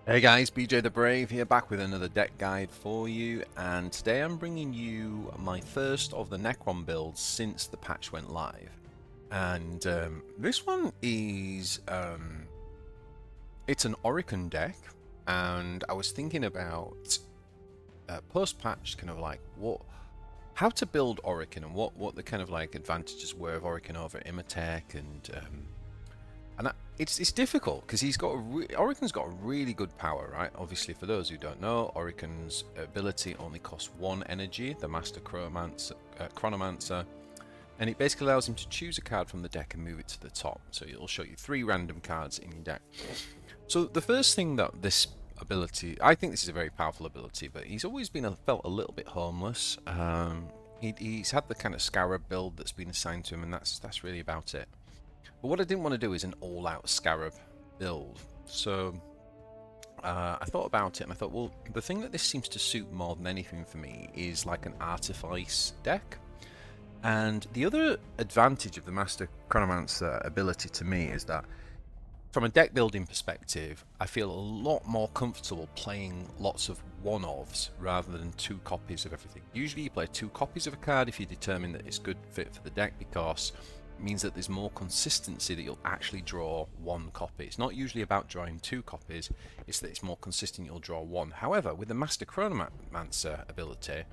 Hey guys, BJ the Brave here, back with another deck guide for you, and today I'm bringing you my first of the Necron builds since the patch went live. And this one is it's an Orikan deck, and I was thinking about post-patch kind of like how to build Orikan and what the kind of like advantages were of Orikan over Imhotep and it's difficult because Orikan's got a really good power, right? Obviously, for those who don't know, Orikan's ability only costs 1 energy, the Master Chronomancer, and it basically allows him to choose a card from the deck and move it to the top. So it'll show you 3 random cards in your deck. So the first thing that this ability, I think this is a very powerful ability, but he's always felt a little bit homeless. He's had the kind of Scarab build that's been assigned to him, and that's really about it. But what I didn't want to do is an all-out Scarab build. So I thought about it and I thought, well, the thing that this seems to suit more than anything for me is like an Artifice deck. And the other advantage of the Master Chronomancer ability to me is that from a deck building perspective, I feel a lot more comfortable playing lots of one-offs rather than 2 copies of everything. Usually you play 2 copies of a card if you determine that it's good fit for the deck, because it means that there's more consistency that you'll actually draw 1 copy. It's not usually about drawing 2 copies, it's that it's more consistent, you'll draw 1. However, with the Master Chronomancer ability,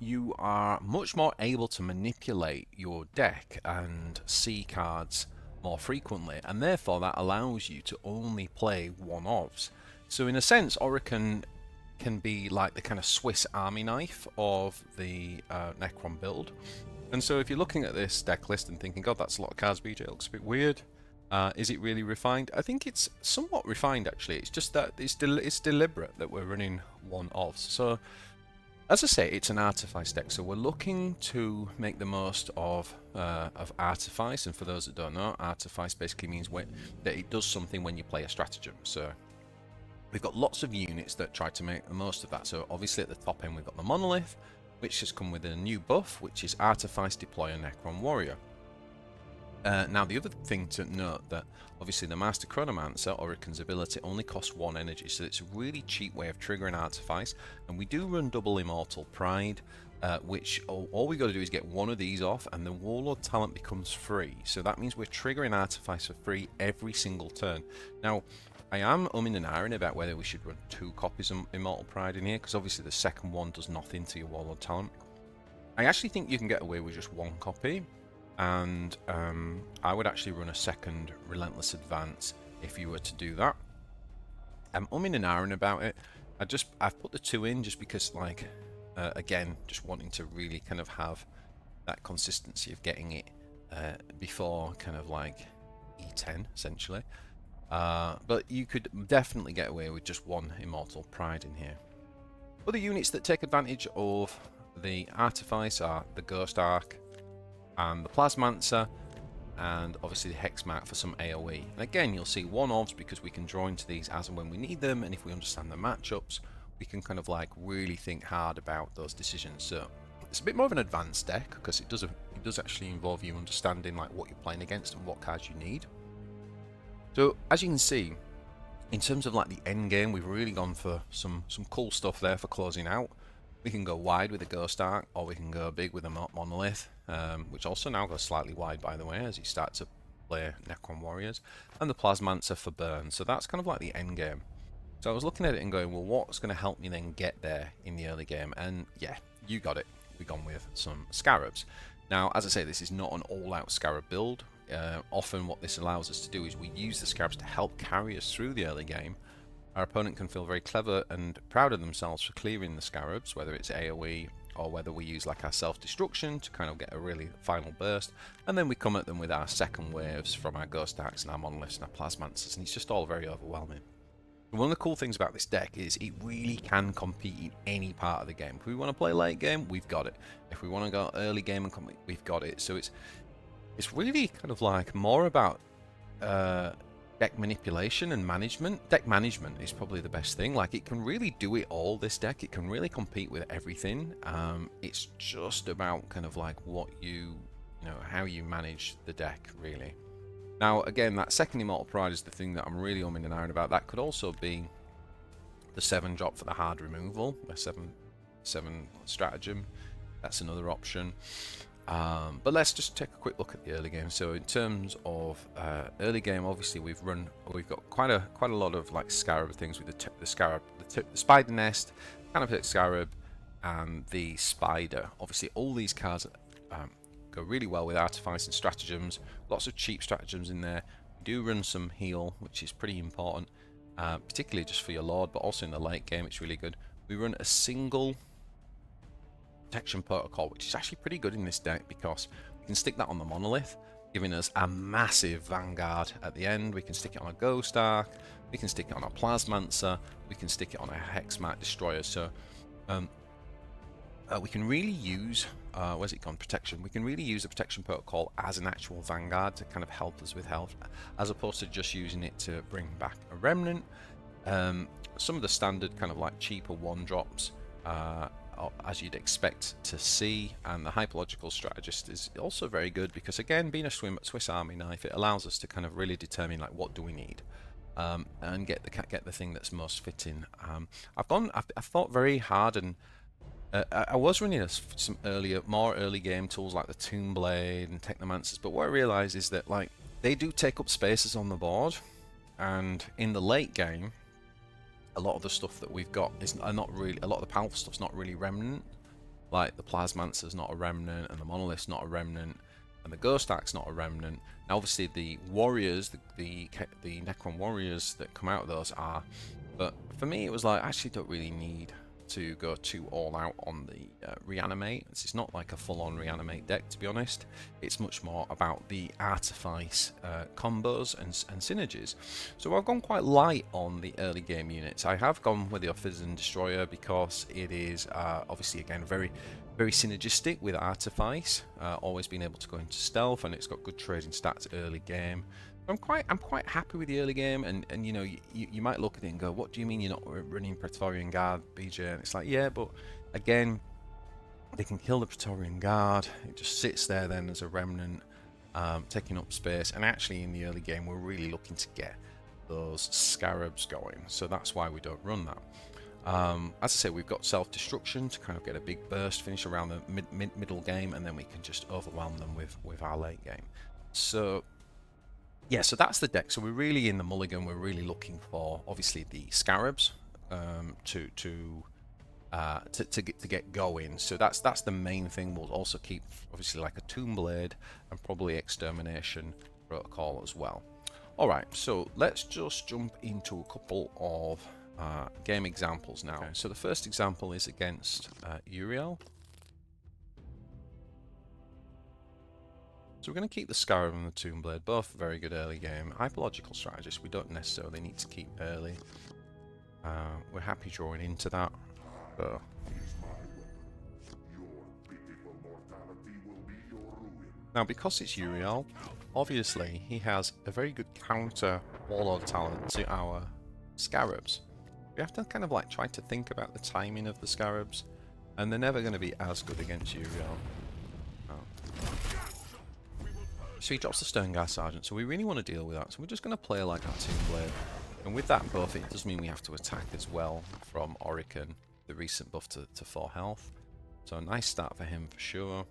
you are much more able to manipulate your deck and see cards more frequently, and therefore that allows you to only play one-offs. So in a sense, Orikan can be like the kind of Swiss Army knife of the Necron build. And so if you're looking at this deck list and thinking, God, that's a lot of cards, BJ, it looks a bit weird. Is it really refined? I think it's somewhat refined, actually. It's just that it's deliberate that we're running one-offs. So, as I say, it's an Artifice deck. So we're looking to make the most of Artifice. And for those that don't know, Artifice basically means that it does something when you play a stratagem. So we've got lots of units that try to make the most of that. So obviously at the top end, we've got the Monolith, which has come with a new buff, which is Artifice Deployer Necron Warrior. Now, the other thing to note that obviously the Master Chronomancer, Orikan's ability, only costs 1 energy, so it's a really cheap way of triggering Artifice. And we do run double Immortal Pride, which all we got to do is get 1 of these off, and the Warlord talent becomes free. So that means we're triggering Artifice for free every single turn. Now, I am umming and ahhing about whether we should run 2 copies of Immortal Pride in here, because obviously the second one does nothing to your Warlord talent. I actually think you can get away with just 1 copy, and I would actually run a second Relentless Advance if you were to do that. I'm umming and ahhing about it. I've put the 2 in just because, like, again, just wanting to really kind of have that consistency of getting it before kind of like E10 essentially. But you could definitely get away with just 1 Immortal Pride in here. Other units that take advantage of the Artifice are the Ghost Ark and the Plasmancer, and obviously the Hexmark for some AoE. And again, you'll see one-offs because we can draw into these as and when we need them, and if we understand the matchups, we can kind of like really think hard about those decisions. So it's a bit more of an advanced deck because it does actually involve you understanding like what you're playing against and what cards you need. So as you can see, in terms of like the end game, we've really gone for some cool stuff there for closing out. We can go wide with the Ghost Ark, or we can go big with the Monolith, which also now goes slightly wide, by the way, as you start to play Necron Warriors, and the Plasmancer for burn. So that's kind of like the end game. So I was looking at it and going, well, what's going to help me then get there in the early game? And yeah, you got it. We've gone with some Scarabs. Now, as I say, this is not an all-out Scarab build. Often what this allows us to do is we use the Scarabs to help carry us through the early game. Our opponent can feel very clever and proud of themselves for clearing the Scarabs, whether it's AoE or whether we use like our self-destruction to kind of get a really final burst, and then we come at them with our second waves from our Ghost Arks and our Monoliths and our Plasmancers, and it's just all very overwhelming. And one of the cool things about this deck is it really can compete in any part of the game. If we want to play late game, we've got it. If we want to go early game and compete, we've got it. So it's really kind of like more about deck manipulation and management. Deck management is probably the best thing. Like, it can really do it all, this deck. It can really compete with everything. It's just about kind of like what you know, how you manage the deck, really. Now, again, that second Immortal Pride is the thing that I'm really umming and ahhing about. That could also be the 7 drop for the hard removal, a 7 stratagem. That's another option. But let's just take a quick look at the early game. So in terms of early game, obviously we've got quite a lot of like Scarab things with the Scarab, the Spyder Nest, Canoptek Scarab, and the Spyder. Obviously, all these cards go really well with Artifice and stratagems. Lots of cheap stratagems in there. We do run some heal, which is pretty important, particularly just for your Lord, but also in the late game, it's really good. We run a single Protection Protocol, which is actually pretty good in this deck because we can stick that on the Monolith, giving us a massive Vanguard at the end. We can stick it on a Ghost Ark, we can stick it on a Plasmancer, we can stick it on a Hexmark Destroyer. So we can really use, where's it gone, Protection. We can really use the Protection Protocol as an actual Vanguard to kind of help us with health, as opposed to just using it to bring back a Remnant. Some of the standard kind of like cheaper 1-drops, as you'd expect to see, and the Hyperlogical Strategist is also very good because, again, being a Swiss Army knife, it allows us to kind of really determine like what do we need, and get the thing that's most fitting. I've thought very hard, and I was running some more early game tools like the Tomb Blade and Technomancers, but what I realised is that like they do take up spaces on the board, and in the late game, a lot of the stuff that we've got is not really, a lot of the powerful stuff's not really Remnant. Like the Plasmancer's not a Remnant, and the Monolith's not a Remnant, and the Ghost Ark's not a Remnant. Now, obviously, the warriors, the Necron warriors that come out of those are, but for me, it was like I actually don't really need to go too all out on the reanimate. It's not like a full-on reanimate deck, to be honest. It's much more about the artifice combos and synergies. So I've gone quite light on the early game units. I have gone with the Ophydian Destroyer because it is obviously, again, very synergistic with artifice, always being able to go into stealth, and it's got good trading stats early game. I'm quite happy with the early game, and you know, you might look at it and go, what do you mean you're not running Praetorian Guard, BJ? And it's like, yeah, but again, they can kill the Praetorian Guard. It just sits there then as a Remnant, taking up space. And actually, in the early game, we're really looking to get those Scarabs going, so that's why we don't run that. As I say, we've got self-destruction to kind of get a big burst finish around the middle game, and then we can just overwhelm them with our late game. So yeah, so that's the deck. So we're really in the mulligan. We're really looking for, obviously, the Scarabs to get going. So that's the main thing. We'll also keep, obviously, like a Tomb Blade and probably Extermination Protocol as well. All right, so let's just jump into a couple of game examples now. Okay. So the first example is against Uriel. So we're going to keep the Scarab and the Tomb Blade, both very good early game. Hyperlogical Strategist, we don't necessarily need to keep early. We're happy drawing into that. So. Now, because it's Uriel, obviously he has a very good counter Warlord talent to our Scarabs. We have to kind of like try to think about the timing of the Scarabs, and they're never going to be as good against Uriel. So he drops the Sternguard Sergeant, so we really want to deal with that. So we're just going to play like our Tomb Blade. And with that buff, it does mean we have to attack as well from Orikan, the recent buff to 4 health. So a nice start for him for sure.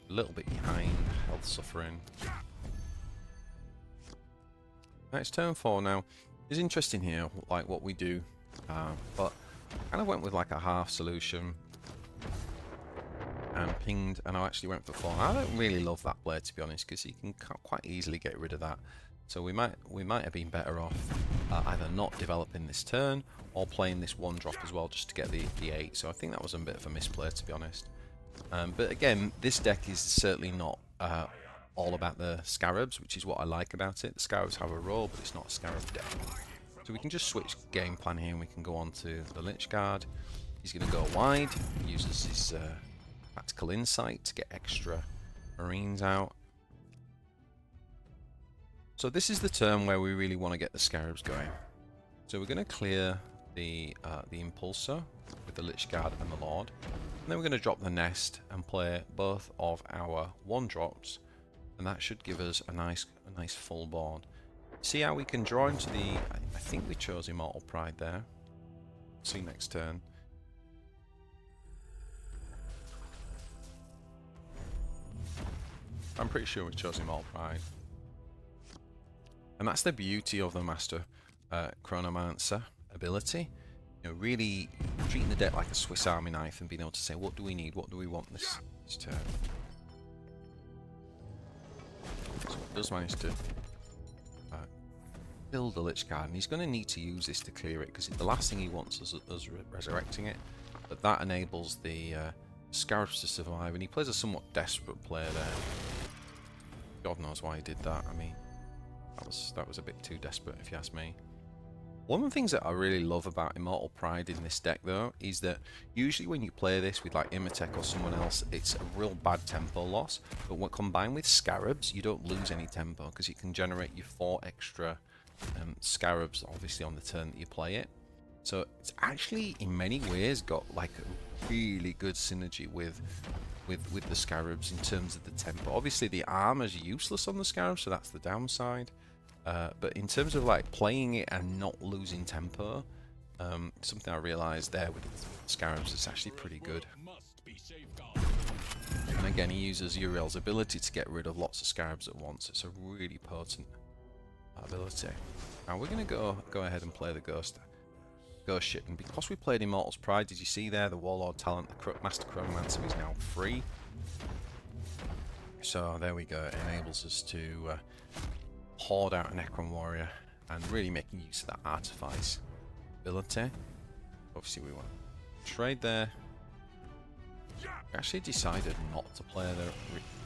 A little bit behind, health suffering. Right, it's turn 4 now. It's interesting here, like what we do, but I kind of went with like a half solution. And pinged, and I actually went for 4. I don't really love that blade, to be honest, because you can quite easily get rid of that. So we might have been better off either not developing this turn or playing this 1-drop as well, just to get the 8. So I think that was a bit of a misplay, to be honest. But again, this deck is certainly not all about the Scarabs, which is what I like about it. The Scarabs have a role, but it's not a Scarab deck. So we can just switch game plan here, and we can go on to the Lychguard. He's going to go wide, uses his Tactical Insight to get extra Marines out. So this is the turn where we really want to get the Scarabs going. So we're going to clear the Impulsor with the Lychguard and the Lord. And then we're going to drop the Nest and play both of our 1-drops. and that should give us a nice full board. See how we can draw into the... I think we chose Immortal Pride there. See next turn. I'm pretty sure we chose Immortal Pride. And that's the beauty of the Master Chronomancer ability. You know, really treating the deck like a Swiss Army knife and being able to say, what do we need, what do we want this turn. So it does manage to build a Lychguard, and he's going to need to use this to clear it, because the last thing he wants is us resurrecting it. But that enables the Scarabs to survive, and he plays a somewhat desperate player there. God knows why he did that. I mean, that was a bit too desperate, if you ask me. One of the things that I really love about Immortal Pride in this deck, though, is that usually when you play this with like Imhotep or someone else, it's a real bad tempo loss. But when combined with Scarabs, you don't lose any tempo, because you can generate you 4 extra Scarabs, obviously, on the turn that you play it. So it's actually, in many ways, got like a really good synergy with the Scarabs in terms of the tempo. Obviously, the armor's useless on the Scarabs, so that's the downside. But in terms of like playing it and not losing tempo, something I realised there with Scarabs is actually pretty good. And again, he uses Uriel's ability to get rid of lots of Scarabs at once. It's a really potent ability. Now we're going to go ahead and play the Ghost ship, and because we played Immortal's Pride, did you see there the Warlord talent, the Master Chronomancer is now free. So there we go, it enables us to hoard out a Necron Warrior and really making use of that Artifice ability. Obviously we want to trade there. We actually decided not to play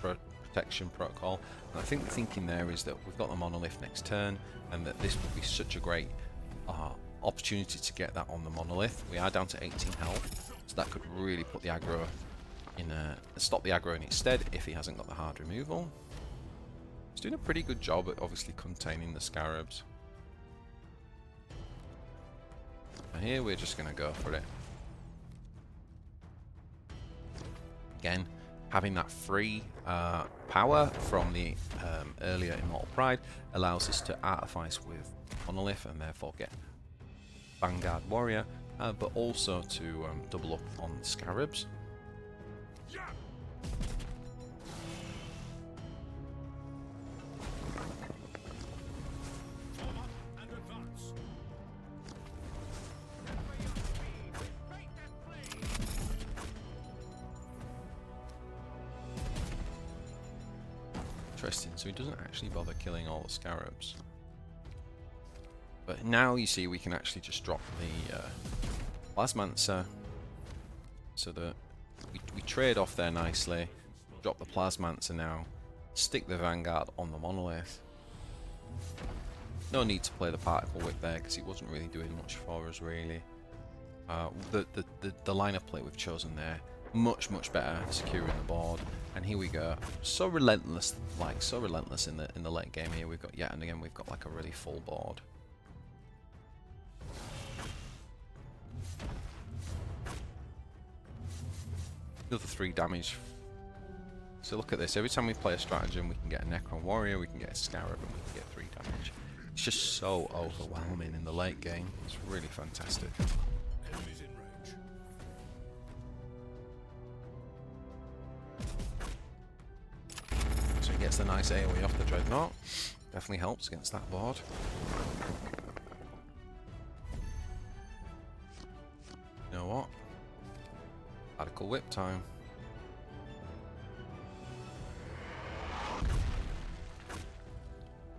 the Protection Protocol, and I think the thinking there is that we've got the Monolith next turn, and that this would be such a great opportunity to get that on the Monolith. We are down to 18 health, so that could really put the aggro in stop the aggro in its stead if he hasn't got the hard removal. He's doing a pretty good job at obviously containing the Scarabs. And here we're just going to go for it. Again, having that free power from the earlier Immortal Pride allows us to Artifice with Monolith and therefore get Vanguard Warrior, but also to double up on the Scarabs. Interesting, so he doesn't actually bother killing all the Scarabs. But now you see we can actually just drop the Plasmancer, so that we trade off there nicely, drop the Plasmancer now, stick the Vanguard on the Monolith. No need to play the Particle Whip there because it wasn't really doing much for us really. The line of play we've chosen there, much better securing the board. And here we go, so relentless in the late game here. We've got we've got like a really full board. Another 3 damage. So look at this, every time we play a stratagem we can get a Necron Warrior, we can get a Scarab, and we can get 3 damage. It's just so overwhelming in the late game. It's really fantastic. So he gets the nice AoE off the Dreadnought. Definitely helps against that board. You know what? Particle Whip time.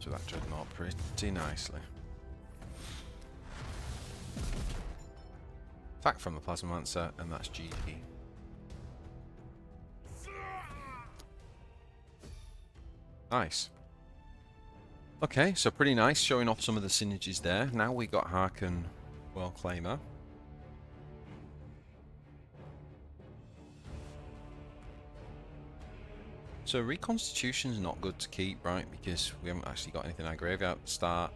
So that Dreadnought pretty nicely. Attack from the Plasmancer, and that's GG. Nice. Okay, so pretty nice, showing off some of the synergies there. Now we got Haarken World Claimer. So Reconstitution's not good to keep, right? Because we haven't actually got anything in our graveyard at the start.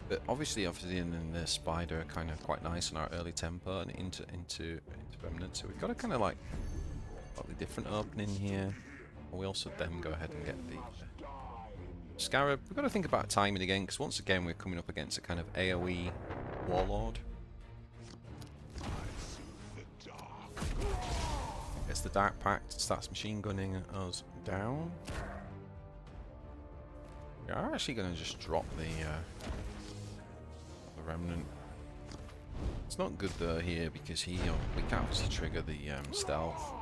But obviously Ophydian and the Spyder are kind of quite nice on our early tempo and into remnant. So we've got a kind of like slightly different opening here. We also then go ahead and get the Scarab. We've got to think about timing again, because once again we're coming up against a kind of AoE Warlord. Gets the Dark Pact, starts machine gunning us down. We are actually going to just drop the Remnant. It's not good though here, because we can't obviously trigger the stealth.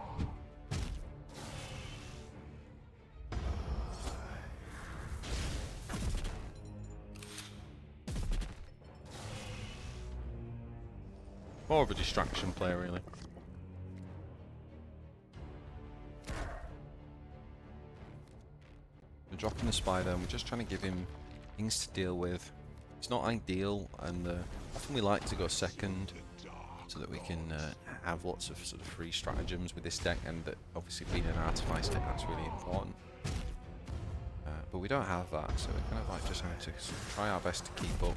More of a distraction play, really. We're dropping the Spyder and we're just trying to give him things to deal with. It's not ideal, and often we like to go second so that we can have lots of sort of free stratagems with this deck, and obviously being an Artifice deck, that's really important. But we don't have that, so we're kind of like just having to sort of try our best to keep up.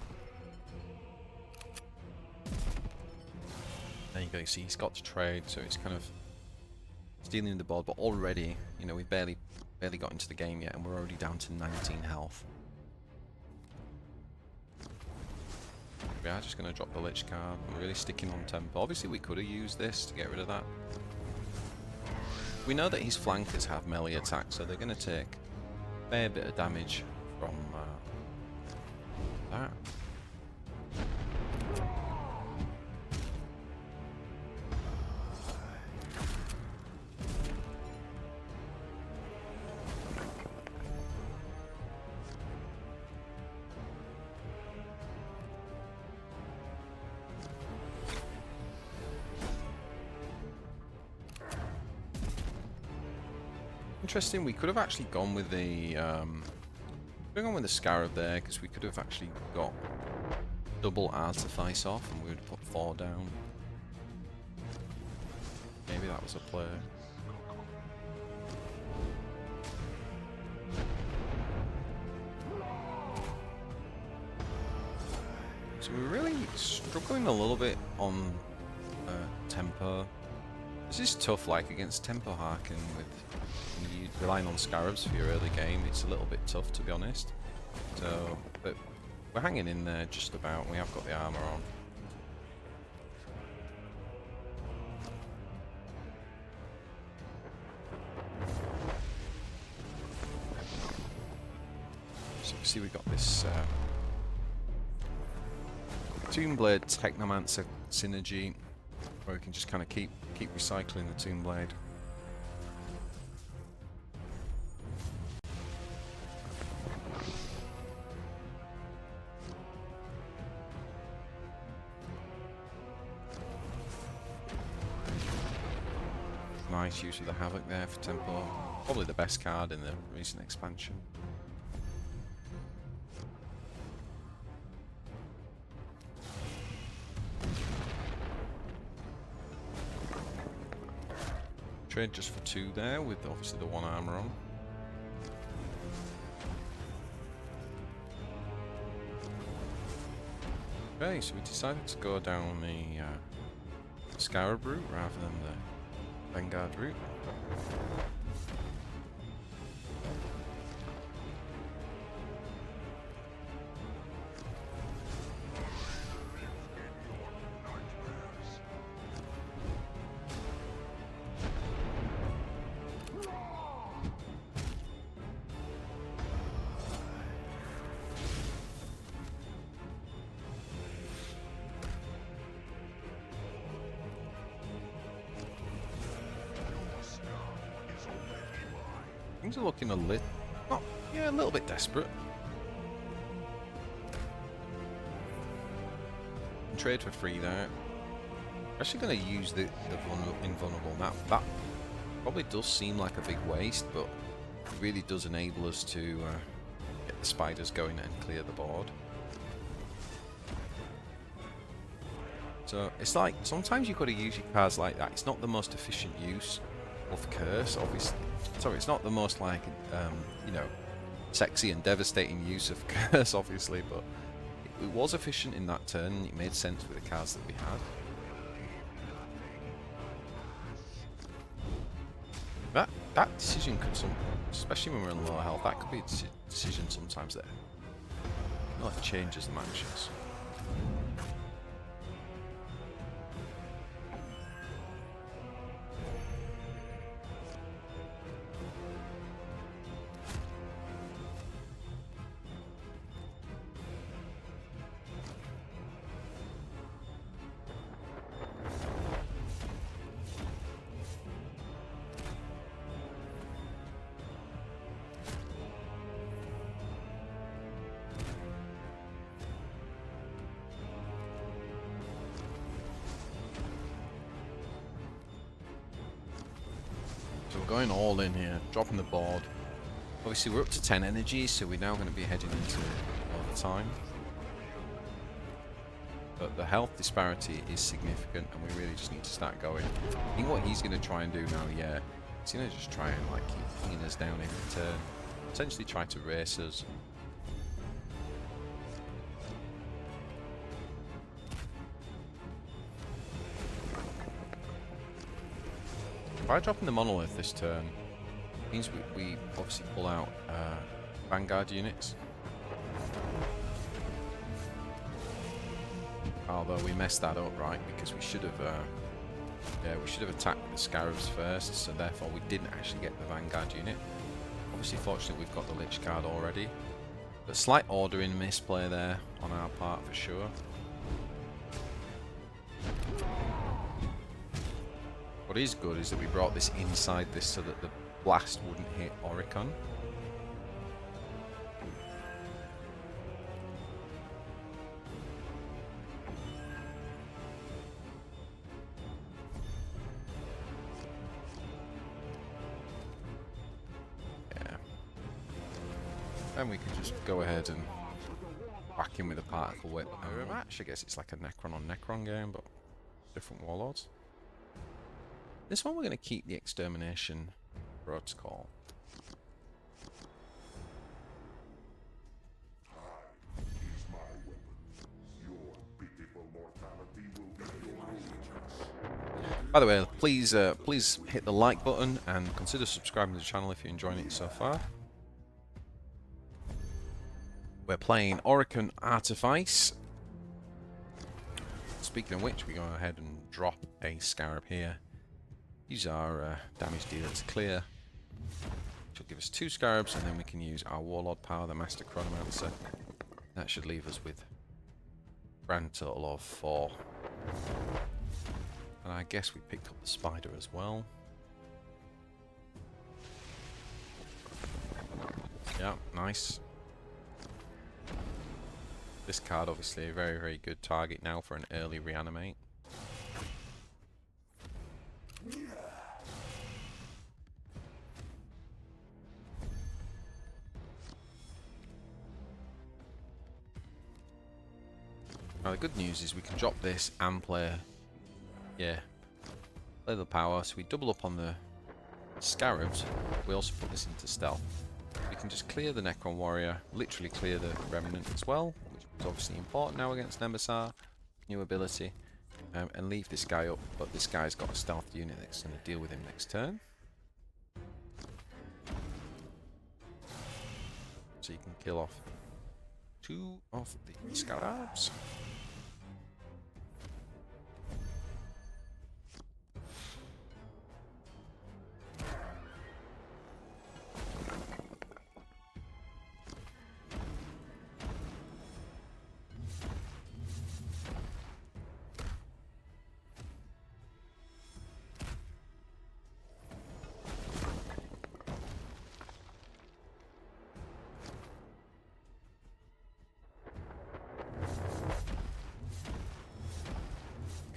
There you go, you see he's got to trade, so it's kind of stealing the board, but already, you know, we've barely got into the game yet, and we're already down to 19 health. We are just going to drop the Lychguard. We're really sticking on tempo. Obviously we could have used this to get rid of that. We know that his flankers have melee attacks, so they're going to take a fair bit of damage from that. Interesting, we could have actually gone with the Scarab there, because we could have actually got double Artifice off and we would put 4 down. Maybe that was a play. So we're really struggling a little bit on tempo. This is tough, like against tempo Haarken with you relying on Scarabs for your early game. It's a little bit tough, to be honest. So, but we're hanging in there just about. We have got the armor on. So you see we got this Tombblade Technomancer synergy, where we can just kind of keep recycling the Tombblade. Nice use of the Havoc there for tempo. Probably the best card in the recent expansion. Trade just for 2 there, with obviously the 1 armor on. Okay, so we decided to go down the Scarab route rather than the Vanguard route. Things are looking a little bit desperate. Trade for 3 there. We're actually going to use the invulnerable map. That probably does seem like a big waste, but it really does enable us to get the Spiders going and clear the board. So it's like sometimes you've got to use your cards like that. It's not the most efficient use of Curse, obviously. Sorry, it's not the most like you know, sexy and devastating use of Curse, obviously, but it was efficient in that turn, and it made sense with the cards that we had. that decision could especially when we're in lower health, that could be a decision sometimes that like changes the matches. So we're going all in here, dropping the board. Obviously we're up to 10 energy, so we're now going to be heading into overtime. But the health disparity is significant and we really just need to start going. I think what he's going to try and do now, yeah, he's going to just try and like keep pinging us down every turn. Essentially try to race us. By dropping the Monolith this turn, means we obviously pull out Vanguard units. Although we messed that up, right? Because we should have, we should have attacked the Scarabs first, so therefore we didn't actually get the Vanguard unit. Obviously, fortunately, we've got the Lychguard already. But slight ordering misplay there on our part for sure. What is good is that we brought this inside this so that the blast wouldn't hit Orikan. Yeah. Then we can just go ahead and whack him with a particle whip. Match, I guess it's like a Necron on Necron game, but different warlords. This one we're going to keep the Extermination Protocol. By the way, please hit the like button and consider subscribing to the channel if you're enjoying it so far. We're playing Orikan Artifice. Speaking of which, we go ahead and drop a Scarab here. Use our damage dealer to clear, which will give us 2 Scarabs, and then we can use our Warlord power, the Master Chronomancer. That should leave us with a grand total of 4. And I guess we picked up the Spyder as well. Yeah, nice. This card obviously a very, very good target now for an early reanimate. Now the good news is we can drop this and play the power, so we double up on the Scarabs. We also put this into stealth. We can just clear the Necron Warrior, literally clear the Remnant as well, which is obviously important now against Nemessor, new ability, and leave this guy up, but this guy's got a stealth unit that's going to deal with him next turn. So you can kill off 2 of the Scarabs.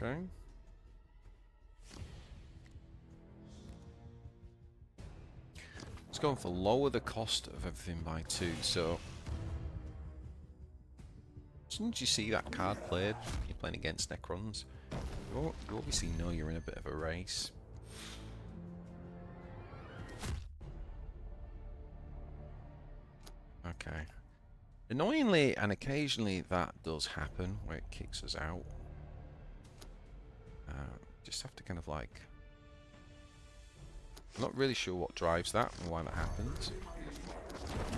Okay. It's going for lower the cost of everything by 2, so as soon as you see that card played, you're playing against Necrons, you obviously know you're in a bit of a race. Okay. Annoyingly, and occasionally that does happen, where it kicks us out. Just have to kind of like Not really sure what drives that and why that happens.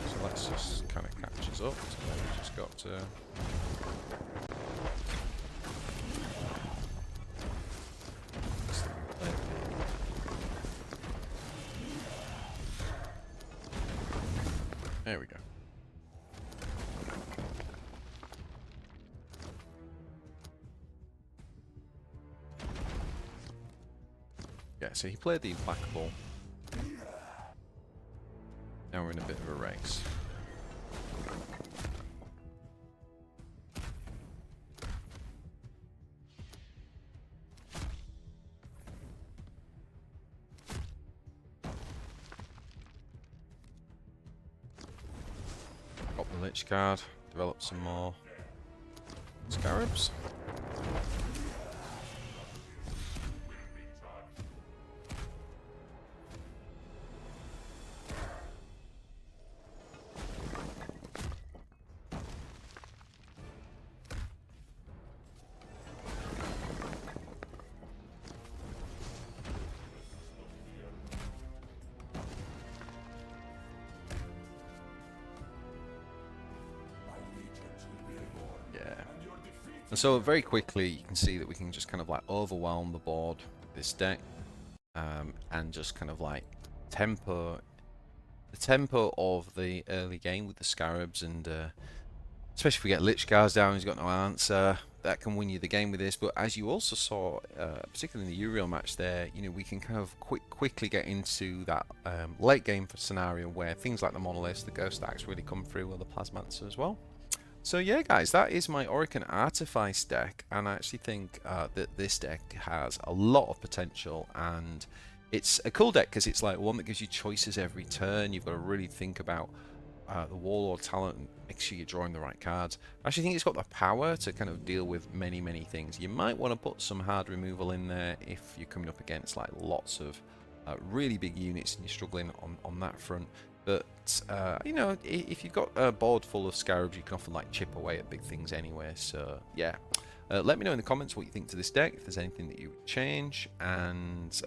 So let's just kind of catch us up. So we've just got to... There we go. Yeah, so he played the Implacable. Now we're in a bit of a race. Got the Lychguard, develop some more Scarabs. And so very quickly you can see that we can just kind of like overwhelm the board with this deck, and just kind of like tempo the tempo of the early game with the Scarabs, and especially if we get Lychguards down, he's got no answer, that can win you the game with this. But as you also saw, particularly in the Uriel match there, you know, we can kind of quickly get into that late game scenario where things like the Monolith, the Ghost Arks really come through, or the Plasmancer as well. So yeah, guys, that is my Orikan Artifice deck, and I actually think that this deck has a lot of potential, and it's a cool deck because it's like one that gives you choices every turn. You've got to really think about the Warlord talent and make sure you're drawing the right cards. I actually think it's got the power to kind of deal with many things. You might want to put some hard removal in there if you're coming up against like lots of really big units and you're struggling on that front. But, you know, if you've got a board full of Scarabs, you can often like chip away at big things anyway. So, yeah. Let me know in the comments what you think to this deck, if there's anything that you would change. And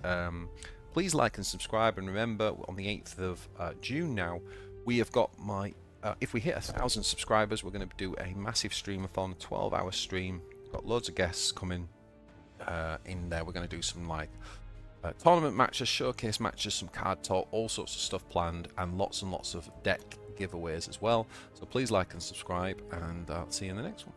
please like and subscribe. And remember, on the 8th of June now, we have got my... if we hit 1,000 subscribers, we're going to do a massive streamathon, 12-hour stream. Got loads of guests coming in there. We're going to do some, like... tournament matches, showcase matches, some card talk, all sorts of stuff planned, and lots of deck giveaways as well. So please like and subscribe, and I'll see you in the next one.